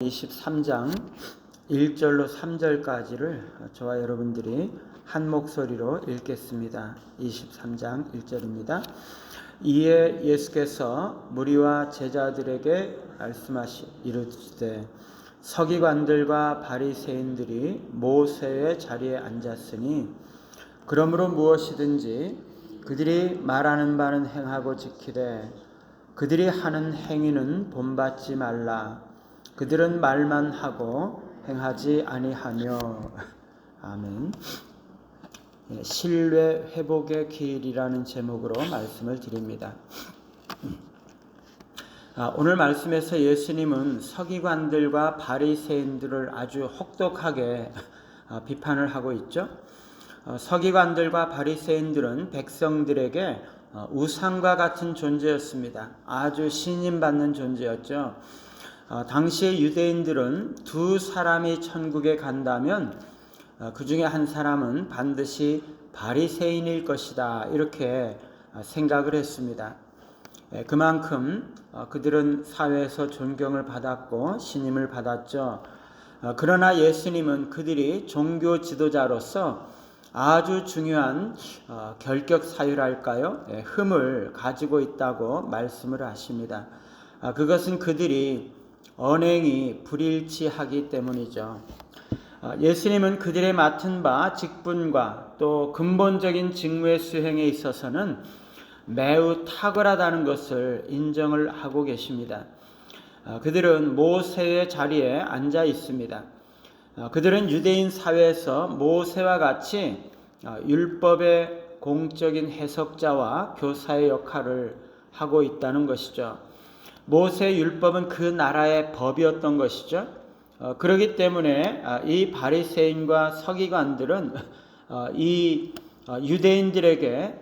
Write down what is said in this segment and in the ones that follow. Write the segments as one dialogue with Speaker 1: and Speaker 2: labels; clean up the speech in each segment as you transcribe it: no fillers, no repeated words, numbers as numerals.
Speaker 1: 23장 1절로 3절까지를 저와 여러분들이 한 목소리로 읽겠습니다. 23장 1절입니다. 이에 예수께서 무리와 제자들에게 이르시되 서기관들과 바리새인들이 모세의 자리에 앉았으니 그러므로 무엇이든지 그들이 말하는 바는 행하고 지키되 그들이 하는 행위는 본받지 말라. 그들은 말만 하고 행하지 아니하며. 아멘. 신뢰 회복의 길이라는 제목으로 말씀을 드립니다. 오늘 말씀에서 예수님은 서기관들과 바리새인들을 아주 혹독하게 비판을 하고 있죠. 서기관들과 바리새인들은 백성들에게 우상과 같은 존재였습니다. 아주 신임받는 존재였죠. 당시의 유대인들은 두 사람이 천국에 간다면 그 중에 한 사람은 반드시 바리새인일 것이다, 이렇게 생각을 했습니다. 그만큼 그들은 사회에서 존경을 받았고 신임을 받았죠. 그러나 예수님은 그들이 종교 지도자로서 아주 중요한 결격 사유랄까요? 흠을 가지고 있다고 말씀을 하십니다. 그것은 그들이 언행이 불일치하기 때문이죠. 예수님은 그들의 맡은 바 직분과 또 근본적인 직무의 수행에 있어서는 매우 탁월하다는 것을 인정을 하고 계십니다. 그들은 모세의 자리에 앉아 있습니다. 그들은 유대인 사회에서 모세와 같이 율법의 공적인 해석자와 교사의 역할을 하고 있다는 것이죠. 모세의 율법은 그 나라의 법이었던 것이죠. 그렇기 때문에 이 바리새인과 서기관들은 이 유대인들에게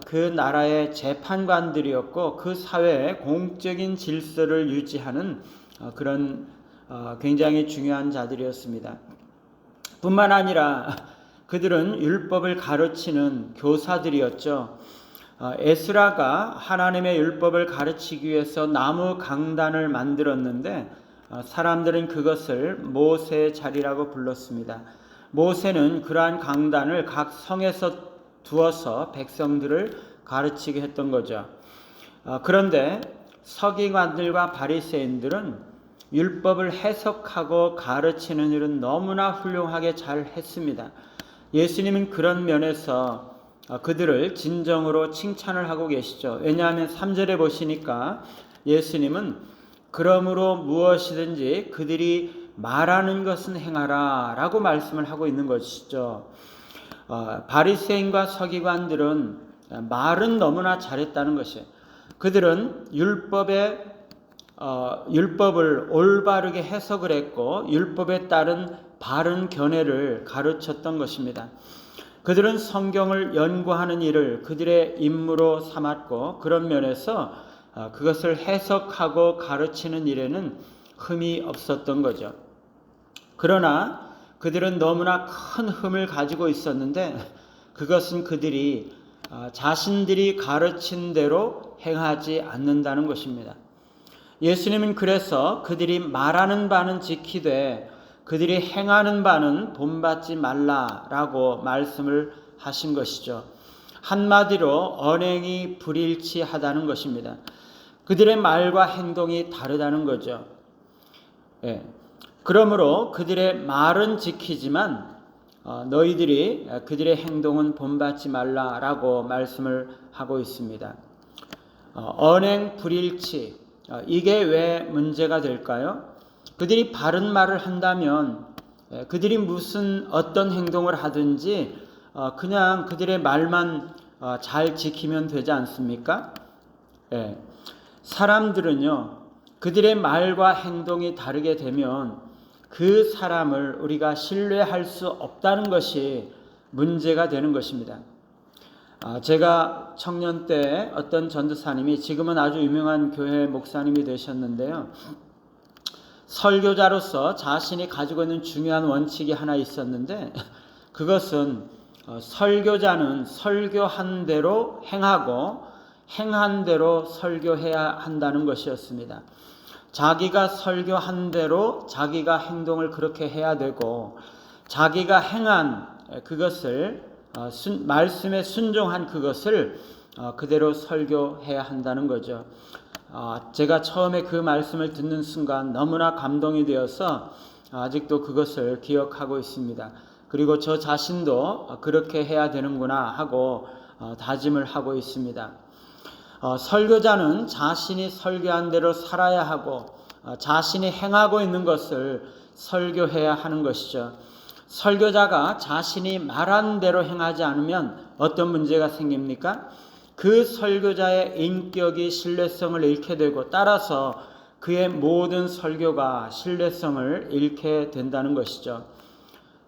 Speaker 1: 그 나라의 재판관들이었고 그 사회의 공적인 질서를 유지하는 그런 굉장히 중요한 자들이었습니다. 뿐만 아니라 그들은 율법을 가르치는 교사들이었죠. 에스라가 하나님의 율법을 가르치기 위해서 나무 강단을 만들었는데 사람들은 그것을 모세의 자리라고 불렀습니다. 모세는 그러한 강단을 각 성에서 두어서 백성들을 가르치게 했던 거죠. 그런데 서기관들과 바리새인들은 율법을 해석하고 가르치는 일은 너무나 훌륭하게 잘 했습니다. 예수님은 그런 면에서 그들을 진정으로 칭찬을 하고 계시죠. 왜냐하면 3절에 보시니까 예수님은 그러므로 무엇이든지 그들이 말하는 것은 행하라 라고 말씀을 하고 있는 것이죠. 바리새인과 서기관들은 말은 너무나 잘했다는 것이에요. 그들은 율법을 올바르게 해석을 했고 율법에 따른 바른 견해를 가르쳤던 것입니다. 그들은 성경을 연구하는 일을 그들의 임무로 삼았고 그런 면에서 그것을 해석하고 가르치는 일에는 흠이 없었던 거죠. 그러나 그들은 너무나 큰 흠을 가지고 있었는데 그것은 그들이 자신들이 가르친 대로 행하지 않는다는 것입니다. 예수님은 그래서 그들이 말하는 바는 지키되 그들이 행하는 바는 본받지 말라라고 말씀을 하신 것이죠. 한마디로 언행이 불일치하다는 것입니다. 그들의 말과 행동이 다르다는 거죠. 그러므로 그들의 말은 지키지만 너희들이 그들의 행동은 본받지 말라라고 말씀을 하고 있습니다. 언행 불일치, 이게 왜 문제가 될까요? 그들이 바른 말을 한다면 그들이 어떤 행동을 하든지 그냥 그들의 말만 잘 지키면 되지 않습니까? 사람들은요, 그들의 말과 행동이 다르게 되면 그 사람을 우리가 신뢰할 수 없다는 것이 문제가 되는 것입니다. 제가 청년 때 어떤 전도사님이 지금은 아주 유명한 교회 목사님이 되셨는데요. 설교자로서 자신이 가지고 있는 중요한 원칙이 하나 있었는데 그것은 설교자는 설교한 대로 행하고 행한 대로 설교해야 한다는 것이었습니다. 자기가 설교한 대로 자기가 행동을 그렇게 해야 되고, 자기가 행한 그것을 말씀에 순종한 그것을 그대로 설교해야 한다는 거죠. 제가 처음에 그 말씀을 듣는 순간 너무나 감동이 되어서 아직도 그것을 기억하고 있습니다. 그리고 저 자신도 그렇게 해야 되는구나 하고 다짐을 하고 있습니다. 설교자는 자신이 설교한 대로 살아야 하고 자신이 행하고 있는 것을 설교해야 하는 것이죠. 설교자가 자신이 말한 대로 행하지 않으면 어떤 문제가 생깁니까? 그 설교자의 인격이 신뢰성을 잃게 되고, 따라서 그의 모든 설교가 신뢰성을 잃게 된다는 것이죠.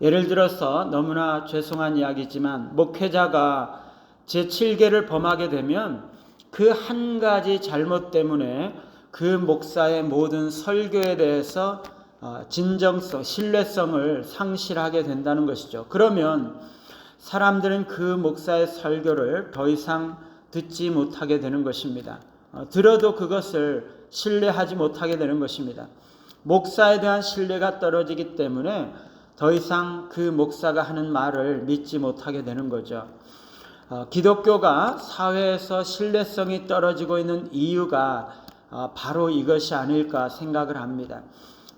Speaker 1: 예를 들어서 너무나 죄송한 이야기지만, 목회자가 제7계를 범하게 되면 그 한 가지 잘못 때문에 그 목사의 모든 설교에 대해서 진정성, 신뢰성을 상실하게 된다는 것이죠. 그러면 사람들은 그 목사의 설교를 더 이상 듣지 못하게 되는 것입니다. 들어도 그것을 신뢰하지 못하게 되는 것입니다. 목사에 대한 신뢰가 떨어지기 때문에 더 이상 그 목사가 하는 말을 믿지 못하게 되는 거죠. 기독교가 사회에서 신뢰성이 떨어지고 있는 이유가 바로 이것이 아닐까 생각을 합니다.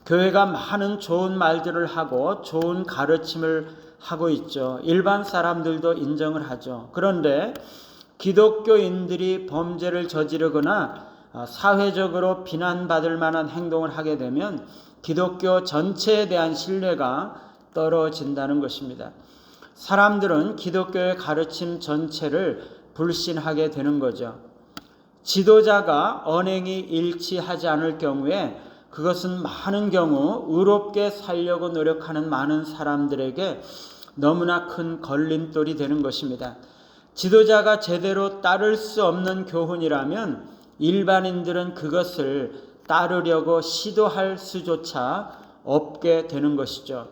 Speaker 1: 교회가 많은 좋은 말들을 하고 좋은 가르침을 하고 있죠. 일반 사람들도 인정을 하죠. 그런데 기독교인들이 범죄를 저지르거나 사회적으로 비난받을 만한 행동을 하게 되면 기독교 전체에 대한 신뢰가 떨어진다는 것입니다. 사람들은 기독교의 가르침 전체를 불신하게 되는 거죠. 지도자가 언행이 일치하지 않을 경우에 그것은 많은 경우 의롭게 살려고 노력하는 많은 사람들에게 너무나 큰 걸림돌이 되는 것입니다. 지도자가 제대로 따를 수 없는 교훈이라면 일반인들은 그것을 따르려고 시도할 수조차 없게 되는 것이죠.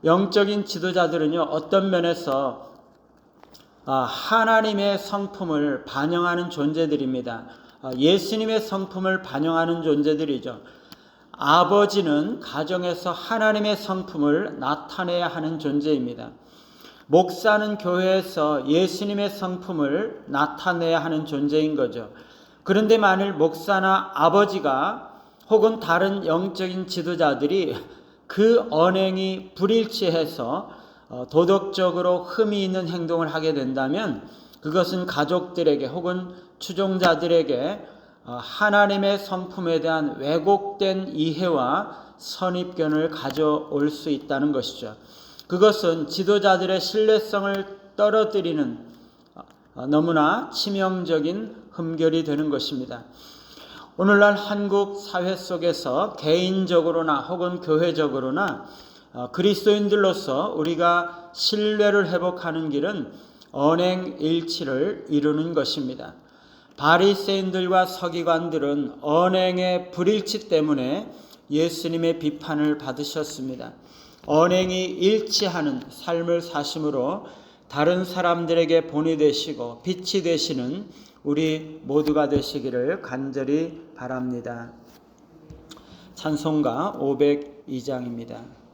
Speaker 1: 영적인 지도자들은요, 어떤 면에서 하나님의 성품을 반영하는 존재들입니다. 예수님의 성품을 반영하는 존재들이죠. 아버지는 가정에서 하나님의 성품을 나타내야 하는 존재입니다. 목사는 교회에서 예수님의 성품을 나타내야 하는 존재인 거죠. 그런데 만일 목사나 아버지가 혹은 다른 영적인 지도자들이 그 언행이 불일치해서 도덕적으로 흠이 있는 행동을 하게 된다면 그것은 가족들에게 혹은 추종자들에게 하나님의 성품에 대한 왜곡된 이해와 선입견을 가져올 수 있다는 것이죠. 그것은 지도자들의 신뢰성을 떨어뜨리는 너무나 치명적인 흠결이 되는 것입니다. 오늘날 한국 사회 속에서 개인적으로나 혹은 교회적으로나 그리스도인들로서 우리가 신뢰를 회복하는 길은 언행 일치를 이루는 것입니다. 바리새인들과 서기관들은 언행의 불일치 때문에 예수님의 비판을 받으셨습니다. 언행이 일치하는 삶을 사심으로 다른 사람들에게 본이 되시고 빛이 되시는 우리 모두가 되시기를 간절히 바랍니다. 찬송가 502장입니다.